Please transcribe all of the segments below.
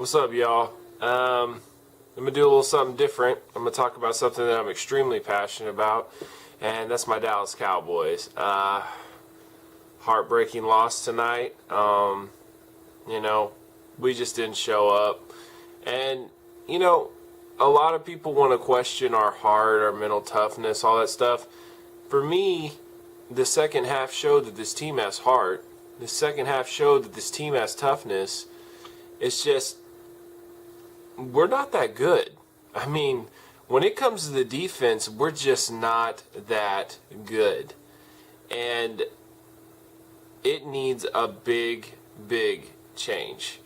What's up, y'all? I'm going to do a little something different. I'm going to talk about something that I'm extremely passionate about, and that's my Dallas Cowboys. Heartbreaking loss tonight. We just didn't show up. And, a lot of people want to question our heart, our mental toughness, all that stuff. For me, the second half showed that this team has heart. The second half showed that this team has toughness. It's just, we're not that good. I mean, when it comes to the defense, we're just not that good. And it needs a big, big change.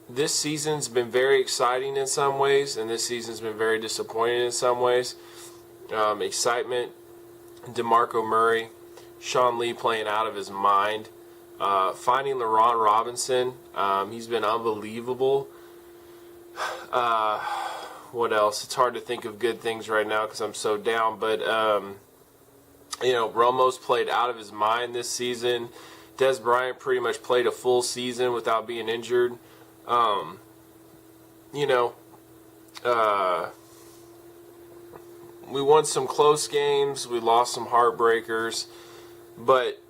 This season's been very exciting in some ways, and this season's been very disappointing in some ways. Excitement, DeMarco Murray, Sean Lee playing out of his mind. Finding LaRon Robinson, he's been unbelievable. What else? It's hard to think of good things right now because I'm so down. But, Romo's played out of his mind this season. Des Bryant pretty much played a full season without being injured. We won some close games. We lost some heartbreakers. But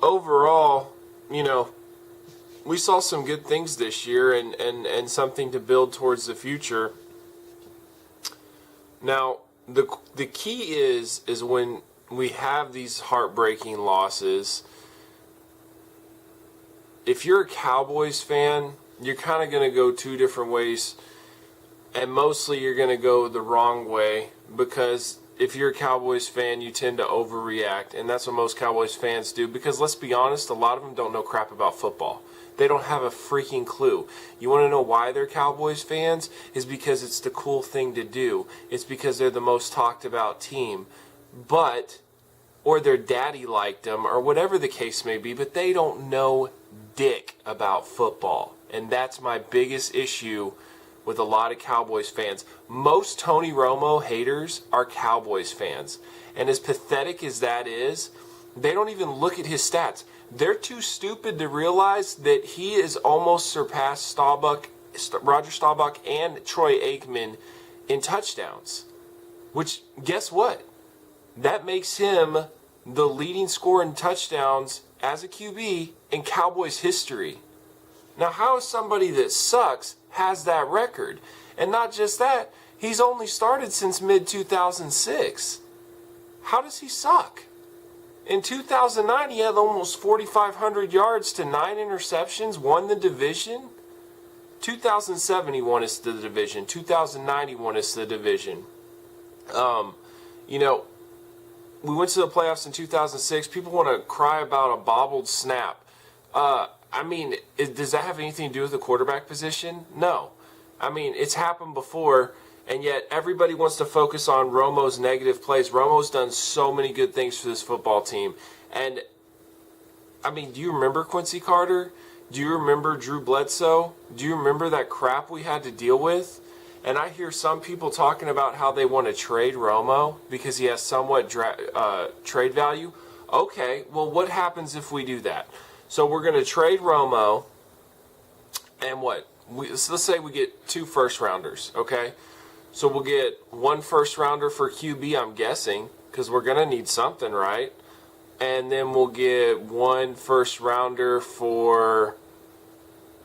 overall, we saw some good things this year and something to build towards the future. Now, the key is when we have these heartbreaking losses, if you're a Cowboys fan, you're kind of going to go two different ways, and mostly you're going to go the wrong way, because if you're a Cowboys fan, you tend to overreact, and that's what most Cowboys fans do, because let's be honest, a lot of them don't know crap about football. They don't have a freaking clue. You want to know why they're Cowboys fans? Is because it's the cool thing to do. It's because they're the most talked about team. Or their daddy liked them, or whatever the case may be, but they don't know dick about football. And that's my biggest issue with a lot of Cowboys fans. Most Tony Romo haters are Cowboys fans. And as pathetic as that is, they don't even look at his stats. They're too stupid to realize that he has almost surpassed Roger Staubach and Troy Aikman in touchdowns. Which, guess what? That makes him the leading scorer in touchdowns as a QB in Cowboys history. Now, how is somebody that sucks has that record? And not just that, he's only started since mid-2006. How does he suck? In 2009, he had almost 4,500 yards to 9 interceptions, won the division. 2007, he won us the division. 2009, he won us the division. We went to the playoffs in 2006. People want to cry about a bobbled snap. Does that have anything to do with the quarterback position? No. It's happened before, and yet everybody wants to focus on Romo's negative plays. Romo's done so many good things for this football team. And, do you remember Quincy Carter? Do you remember Drew Bledsoe? Do you remember that crap we had to deal with? And I hear some people talking about how they want to trade Romo because he has somewhat trade value. Okay, well, what happens if we do that? So we're going to trade Romo, and what? Let's say we get 2 first-rounders, okay? So we'll get 1 first-rounder for QB, I'm guessing, because we're going to need something, right? And then we'll get 1 first-rounder for,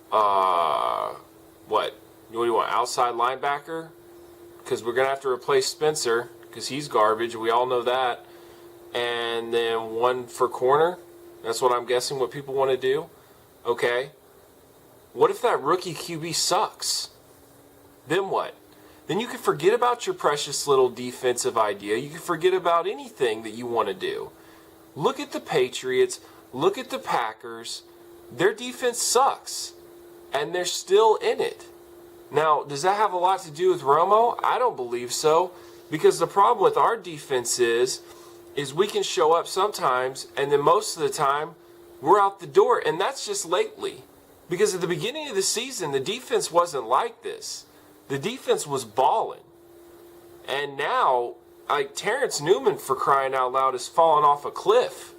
what? What do you want, outside linebacker? Because we're going to have to replace Spencer, because he's garbage. We all know that. And then 1 for corner. That's what I'm guessing what people want to do. Okay. What if that rookie QB sucks? Then what? Then you can forget about your precious little defensive idea. You can forget about anything that you want to do. Look at the Patriots. Look at the Packers. Their defense sucks. And they're still in it. Now, does that have a lot to do with Romo? I don't believe so. Because the problem with our defense is we can show up sometimes, and then most of the time, we're out the door. And that's just lately. Because at the beginning of the season, the defense wasn't like this. The defense was balling. And now, Terrence Newman, for crying out loud, has fallen off a cliff.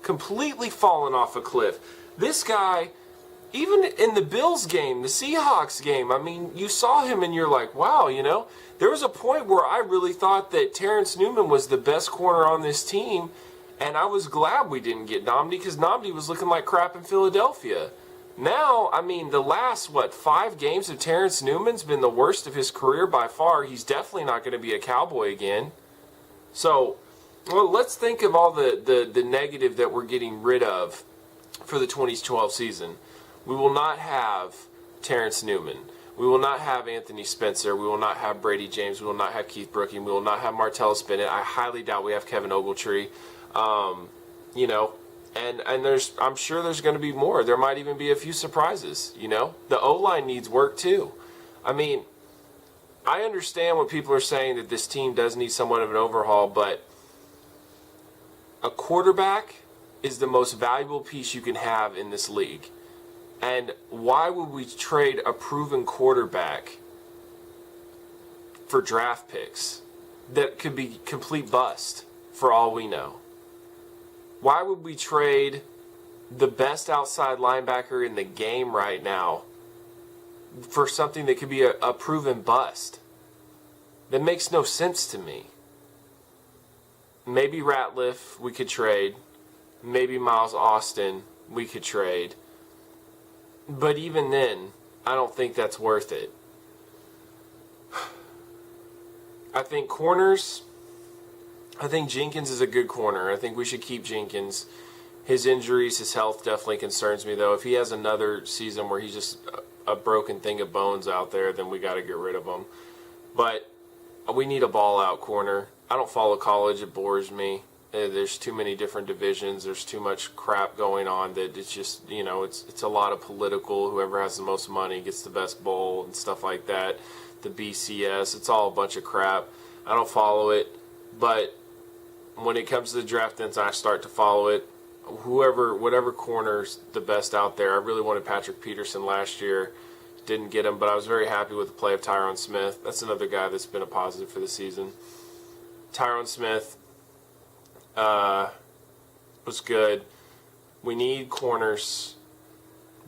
Completely fallen off a cliff. This guy even in the Bills game, the Seahawks game, I mean, you saw him and you're like, wow, there was a point where I really thought that Terrence Newman was the best corner on this team, and I was glad we didn't get Nnamdi because Nnamdi was looking like crap in Philadelphia. Now, I mean, the last, 5 games of Terrence Newman's been the worst of his career by far. He's definitely not going to be a Cowboy again. So, well, let's think of all the negative that we're getting rid of for the 2012 season. We will not have Terrence Newman. We will not have Anthony Spencer. We will not have Brady James. We will not have Keith Brooking. We will not have Martellus Bennett. I highly doubt we have Kevin Ogletree. And I'm sure there's going to be more. There might even be a few surprises, The O-line needs work too. I mean, I understand what people are saying that this team does need somewhat of an overhaul, but a quarterback is the most valuable piece you can have in this league. And why would we trade a proven quarterback for draft picks that could be complete bust for all we know? Why would we trade the best outside linebacker in the game right now for something that could be a proven bust? That makes no sense to me. Maybe Ratliff we could trade. Maybe Miles Austin we could trade. But even then, I don't think that's worth it. I think corners, I think Jenkins is a good corner. I think we should keep Jenkins. His injuries, his health definitely concerns me, though. If he has another season where he's just a broken thing of bones out there, then we got to get rid of him. But we need a ball-out corner. I don't follow college. It bores me. There's too many different divisions. There's too much crap going on that it's just, it's a lot of political. Whoever has the most money gets the best bowl and stuff like that. The BCS, it's all a bunch of crap. I don't follow it. But when it comes to the draft, then I start to follow it. Whatever corner's the best out there. I really wanted Patrick Peterson last year. Didn't get him, but I was very happy with the play of Tyron Smith. That's another guy that's been a positive for the season. Tyron Smith was good. We need corners.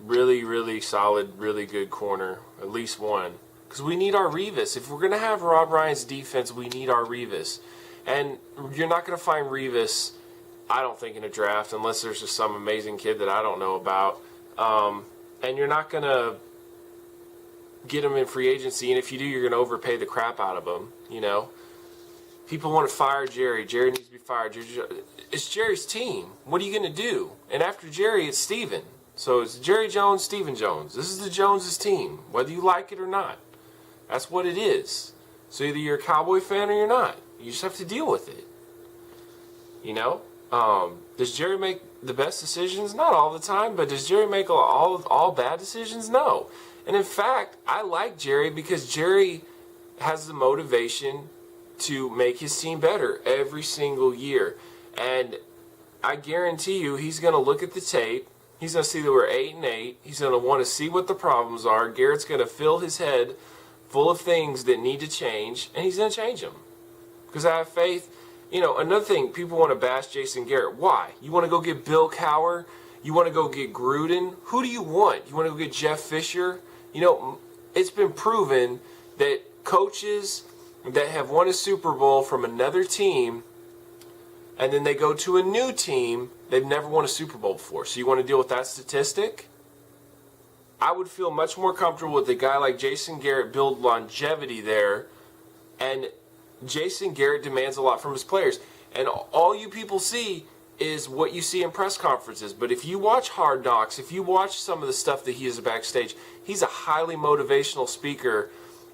Really, really solid, really good corner. At least one. Because we need our Revis. If we're going to have Rob Ryan's defense, we need our Revis. And you're not going to find Revis, I don't think, in a draft unless there's just some amazing kid that I don't know about. And you're not going to get him in free agency. And if you do, you're going to overpay the crap out of him, People want to fire Jerry. Jerry needs to be fired. It's Jerry's team. What are you going to do? And after Jerry, it's Steven. So it's Jerry Jones, Steven Jones. This is the Joneses team, whether you like it or not. That's what it is. So either you're a Cowboy fan or you're not. You just have to deal with it. Does Jerry make the best decisions? Not all the time, but does Jerry make all bad decisions? No. And in fact, I like Jerry because Jerry has the motivation to make his team better every single year. And I guarantee you he's going to look at the tape. He's going to see that we're 8-8. He's going to want to see what the problems are. Garrett's going to fill his head full of things that need to change, and he's going to change them. Because I have faith. Another thing, people want to bash Jason Garrett. Why? You want to go get Bill Cowher? You want to go get Gruden? Who do you want? You want to go get Jeff Fisher? It's been proven that coaches that have won a Super Bowl from another team and then they go to a new team, they've never won a Super Bowl before. So you want to deal with that statistic? I would feel much more comfortable with a guy like Jason Garrett, build longevity there, and Jason Garrett demands a lot from his players. And all you people see is what you see in press conferences. But if you watch Hard Knocks, if you watch some of the stuff that he is backstage, he's a highly motivational speaker,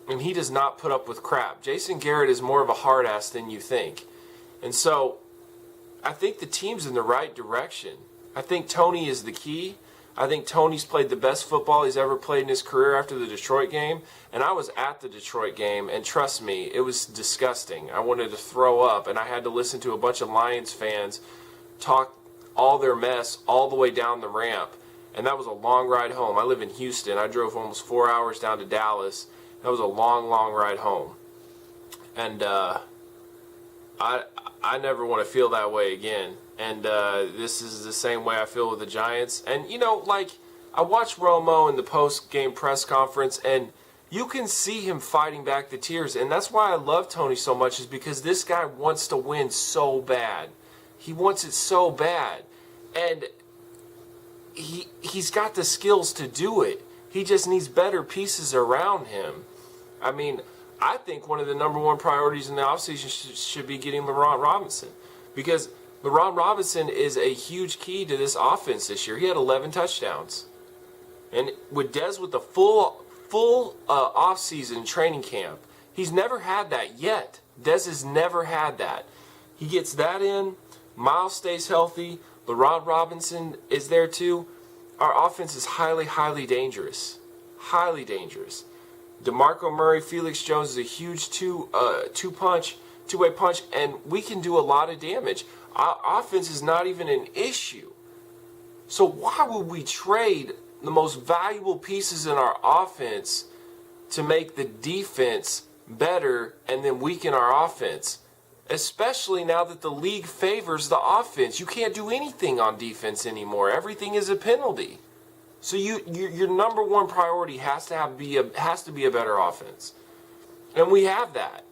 and he does not put up with crap. Jason Garrett is more of a hard ass than you think. And so I think the team's in the right direction. I think Tony is the key. I think Tony's played the best football he's ever played in his career after the Detroit game. And I was at the Detroit game, and trust me, it was disgusting. I wanted to throw up, and I had to listen to a bunch of Lions fans talk all their mess all the way down the ramp. And that was a long ride home. I live in Houston. I drove almost 4 hours down to Dallas. That was a long, long ride home. And I never want to feel that way again. And this is the same way I feel with the Giants. And, I watched Romo in the post-game press conference, and you can see him fighting back the tears. And that's why I love Tony so much, is because this guy wants to win so bad. He wants it so bad. And he's got the skills to do it. He just needs better pieces around him. I mean, I think one of the number one priorities in the offseason should be getting LeBron Robinson. Because LeBron Robinson is a huge key to this offense this year. He had 11 touchdowns. And with Dez with the full off-season training camp, he's never had that yet. Dez has never had that. He gets that in. Miles stays healthy. LeBron Robinson is there too. Our offense is highly, highly dangerous. Highly dangerous. DeMarco Murray, Felix Jones is a huge two-way punch, and we can do a lot of damage. Our offense is not even an issue. So why would we trade the most valuable pieces in our offense to make the defense better and then weaken our offense? Especially now that the league favors the offense. You can't do anything on defense anymore. Everything is a penalty. So your number one priority has to be a better offense. And we have that.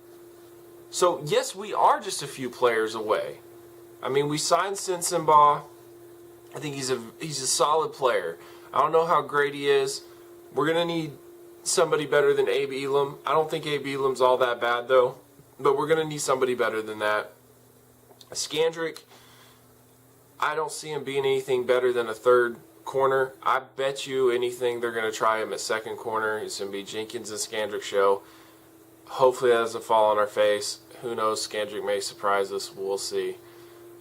So yes, we are just a few players away. I mean, we signed Sensenbaugh. I think he's a solid player. I don't know how great he is. We're going to need somebody better than Abe Elam. I don't think Abe Elam's all that bad, though. But we're going to need somebody better than that. Scandrick, I don't see him being anything better than a third corner. I bet you anything they're going to try him at second corner. It's going to be Jenkins and Scandrick show. Hopefully that doesn't fall on our face. Who knows? Scandrick may surprise us. We'll see.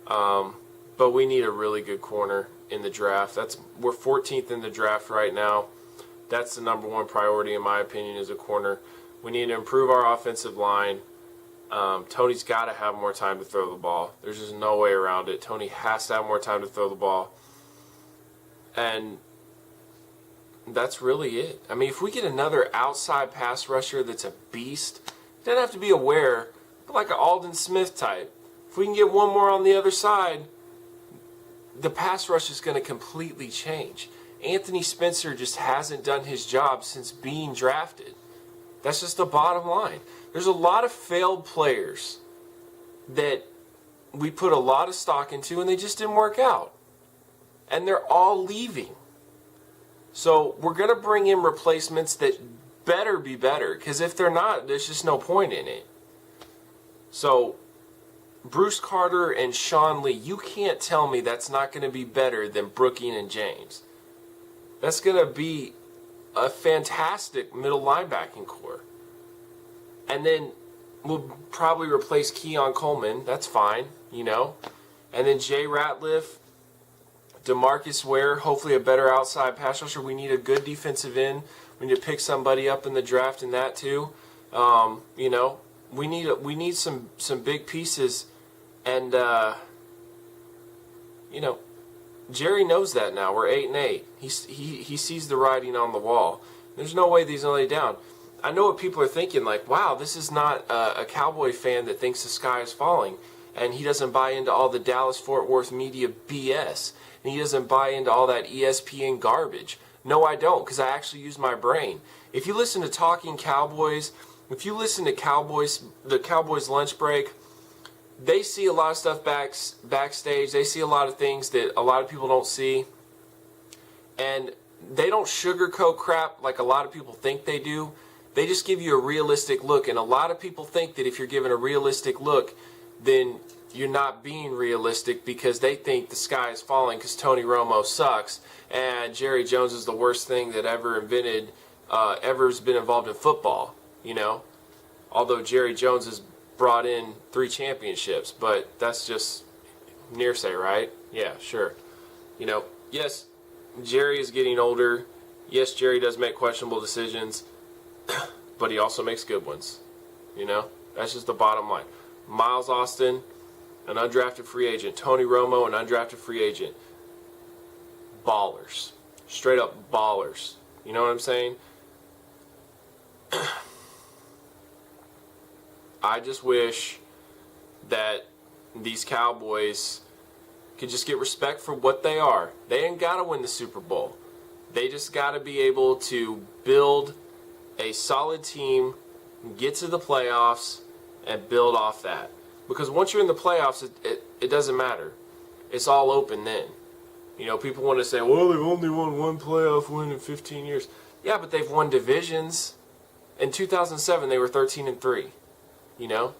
But we need a really good corner in the draft. We're 14th in the draft right now. That's the number one priority, in my opinion, is a corner. We need to improve our offensive line. Tony's got to have more time to throw the ball. There's just no way around it. Tony has to have more time to throw the ball. And that's really it. I mean, if we get another outside pass rusher that's a beast, it doesn't have to be a Ware, but like an Alden Smith type. If we can get one more on the other side, the pass rush is going to completely change. Anthony Spencer just hasn't done his job since being drafted. That's just the bottom line. There's a lot of failed players that we put a lot of stock into and they just didn't work out. And they're all leaving. So we're going to bring in replacements that better be better, because if they're not, there's just no point in it. So Bruce Carter and Sean Lee, you can't tell me that's not going to be better than Brooking and James. That's going to be a fantastic middle linebacking core. And then we'll probably replace Keon Coleman. That's fine, you know. And then Jay Ratliff, DeMarcus Ware, hopefully a better outside pass rusher. We need a good defensive end. We need to pick somebody up in the draft in that too. You know, we need some big pieces. And you know, Jerry knows that now. We're 8-8. He sees the writing on the wall. There's no way these are laid down. I know what people are thinking, like, wow, this is not a Cowboy fan that thinks the sky is falling, and he doesn't buy into all the Dallas-Fort Worth media BS, and he doesn't buy into all that ESPN garbage. No, I don't, because I actually use my brain. If you listen to Talking Cowboys, if you listen to the Cowboys lunch break, they see a lot of stuff backstage. They see a lot of things that a lot of people don't see. And they don't sugarcoat crap like a lot of people think they do. They just give you a realistic look. And a lot of people think that if you're given a realistic look, then you're not being realistic, because they think the sky is falling because Tony Romo sucks and Jerry Jones is the worst thing that ever has been involved in football, you know. Although Jerry Jones has brought in 3 championships, but that's just nearsay, right? Yeah, sure. You know, yes, Jerry is getting older. Yes, Jerry does make questionable decisions, but he also makes good ones. You know, that's just the bottom line. Miles Austin, an undrafted free agent. Tony Romo, an undrafted free agent. Ballers. Straight up ballers. You know what I'm saying? I just wish that these Cowboys could just get respect for what they are. They ain't got to win the Super Bowl. They just got to be able to build a solid team, get to the playoffs, and build off that. Because once you're in the playoffs, it doesn't matter. It's all open then. You know, people want to say, well, they've only won one playoff win in 15 years. Yeah, but they've won divisions. In 2007, they were 13-3. You know?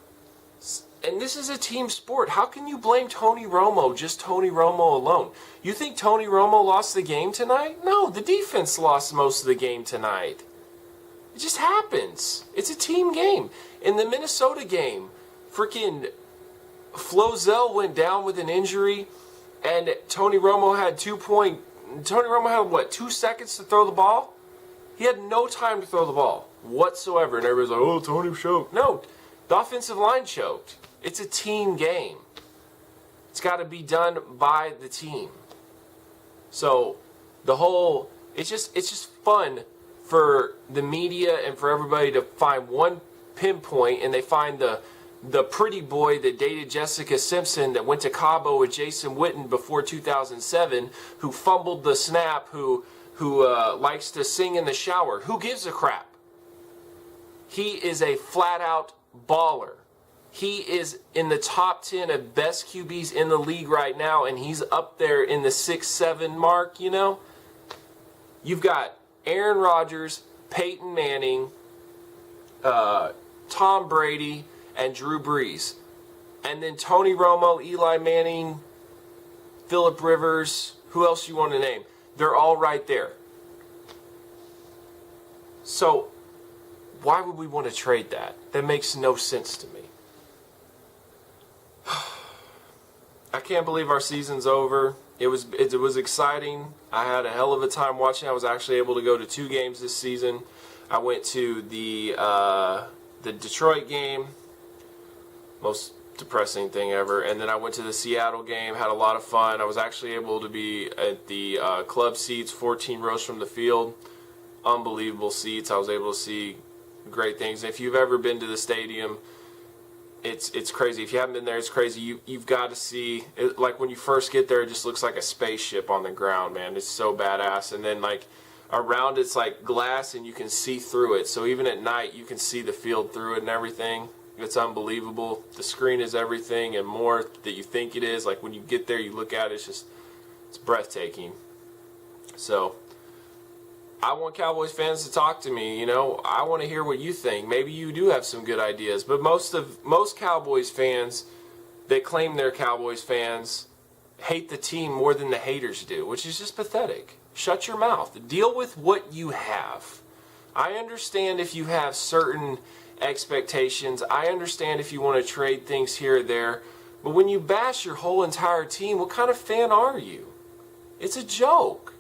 And this is a team sport. How can you blame Tony Romo, just Tony Romo alone? You think Tony Romo lost the game tonight? No, the defense lost most of the game tonight. It just happens. It's a team game. In the Minnesota game, freaking Flozell went down with an injury, and Tony Romo had 2 seconds to throw the ball? He had no time to throw the ball whatsoever. And everybody's like, oh, Tony choked. No, the offensive line choked. It's a team game. It's got to be done by the team. So it's just fun for the media and for everybody to find one pinpoint, and they find the pretty boy that dated Jessica Simpson, that went to Cabo with Jason Witten before 2007, who fumbled the snap, who likes to sing in the shower. Who gives a crap? He is a flat-out baller. He is in the top 10 of best QBs in the league right now, and he's up there in the 6-7 mark, you know? You've got Aaron Rodgers, Peyton Manning, Tom Brady, and Drew Brees. And then Tony Romo, Eli Manning, Phillip Rivers, who else you want to name? They're all right there. So, why would we want to trade that? That makes no sense to me. I can't believe our season's over. It was exciting. I had a hell of a time watching. I was actually able to go to 2 games this season. I went to the Detroit game, most depressing thing ever, and then I went to the Seattle game. Had a lot of fun. I was actually able to be at the club seats, 14 rows from the field. Unbelievable seats. I was able to see great things. If you've ever been to the stadium, it's crazy. If you haven't been there, it's crazy. You've got to see it. Like when you first get there, it just looks like a spaceship on the ground, man. It's so badass. And then like around it's like glass, and you can see through it. So even at night, you can see the field through it and everything. It's unbelievable. The screen is everything and more that you think it is. Like when you get there, you look at it, it's breathtaking. So I want Cowboys fans to talk to me. You know, I want to hear what you think. Maybe you do have some good ideas, but most Cowboys fans that claim they're Cowboys fans hate the team more than the haters do, which is just pathetic. Shut your mouth. Deal with what you have. I understand if you have certain expectations. I understand if you want to trade things here or there, but when you bash your whole entire team, what kind of fan are you? It's a joke.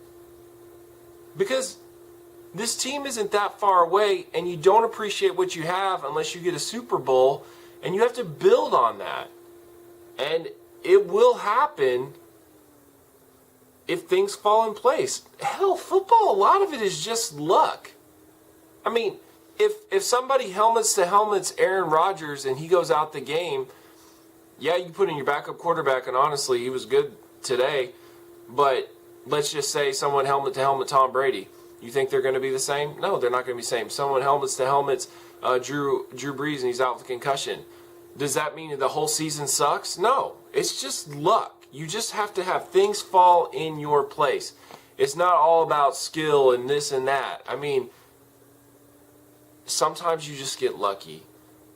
Because this team isn't that far away, and you don't appreciate what you have unless you get a Super Bowl, and you have to build on that. And it will happen if things fall in place. Hell, football, a lot of it is just luck. I mean, if somebody helmets to helmets Aaron Rodgers and he goes out the game, yeah, you put in your backup quarterback, and honestly, he was good today. But let's just say someone helmet to helmet Tom Brady. You think they're going to be the same? No, they're not going to be the same. Someone helmets to helmets Drew Brees, and he's out with concussion. Does that mean the whole season sucks? No, it's just luck. You just have to have things fall in your place. It's not all about skill and this and that. I mean, sometimes you just get lucky.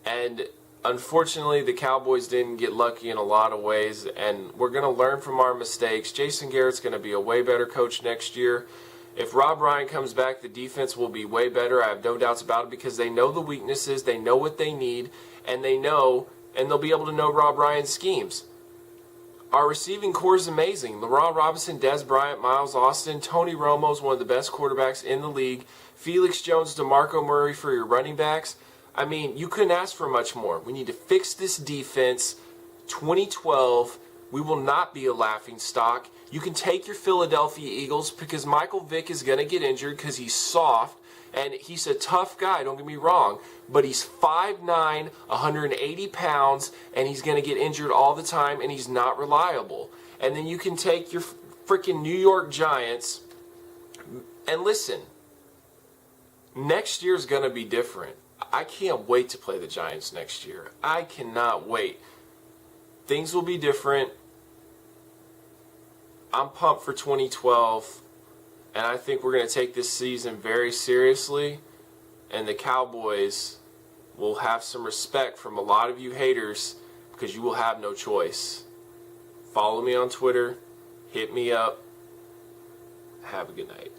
And unfortunately, the Cowboys didn't get lucky in a lot of ways, and we're going to learn from our mistakes. Jason Garrett's going to be a way better coach next year. If Rob Ryan comes back, the defense will be way better. I have no doubts about it, because they know the weaknesses, they know what they need, and they'll be able to know Rob Ryan's schemes. Our receiving core is amazing. LaRon Robinson, Dez Bryant, Miles Austin, Tony Romo is one of the best quarterbacks in the league. Felix Jones, DeMarco Murray for your running backs. I mean, you couldn't ask for much more. We need to fix this defense. 2012, we will not be a laughing stock. You can take your Philadelphia Eagles, because Michael Vick is going to get injured because he's soft, and he's a tough guy, don't get me wrong, but he's 5'9", 180 pounds, and he's going to get injured all the time, and he's not reliable. And then you can take your freaking New York Giants, And listen, next year's going to be different. I can't wait to play the Giants next year. I cannot wait. Things will be different. I'm pumped for 2012, and I think we're going to take this season very seriously, and the Cowboys will have some respect from a lot of you haters because you will have no choice. Follow me on Twitter. Hit me up. Have a good night.